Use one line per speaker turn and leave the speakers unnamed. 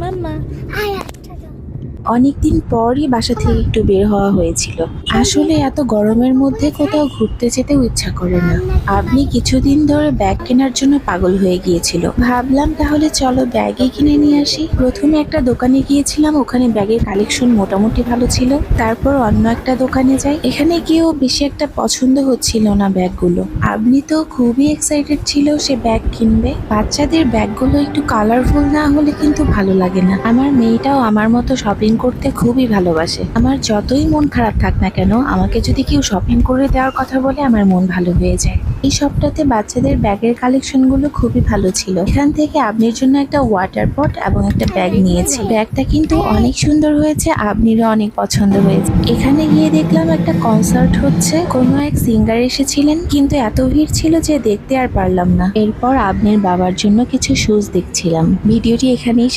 মাম্মা
অনেকদিন পরই বাসা থেকে একটু বের হওয়া হয়েছিল। আসলে এত গরমের মধ্যে কোথাও ঘুরতে যেতেও ইচ্ছা করে না। আপনি কিছুদিন ধরে ব্যাগ কেনার জন্য পাগল হয়ে গিয়েছিল। ভাবলাম তাহলে চলো ব্যাগই কিনে নিয়ে আসি। প্রথমে একটা দোকানে গিয়েছিলাম, ওখানে ব্যাগের কালেকশন মোটামুটি ভালো ছিল। তারপর অন্য একটা দোকানে যাই, এখানে গিয়েও বেশি একটা পছন্দ হচ্ছিল না ব্যাগগুলো। আপনি তো খুবই এক্সাইটেড ছিল সে ব্যাগ কিনবে। বাচ্চাদের ব্যাগগুলো একটু কালারফুল না হলে কিন্তু ভালো লাগে না। আমার মেয়েটাও আমার মতো শপিং করতে খুবই ভালোবাসে। আমার যতই মন খারাপ থাক না কেন, আমাকে যদি কেউ শপিং করে দেওয়ার কথা বলে আমার মন ভালো হয়ে যায়। এই সপ্তাহে বাচ্চাদের ব্যাগের কালেকশনগুলো খুবই ভালো ছিল। এখান থেকে আপনির জন্য একটা ওয়াটার পট এবং একটা ব্যাগ নিয়েছি। ব্যাগটা কিন্তু অনেক সুন্দর হয়েছে, আপনিরও অনেক পছন্দ হয়েছে। এখানে গিয়ে দেখলাম একটা কনসার্ট হচ্ছে, কোনো এক সিঙ্গার এসেছিলেন, কিন্তু এত ভিড় ছিল যে দেখতে আর পারলাম না। এরপর আপনির বাবার জন্য কিছু শুজ দেখছিলাম। ভিডিওটি এখানেই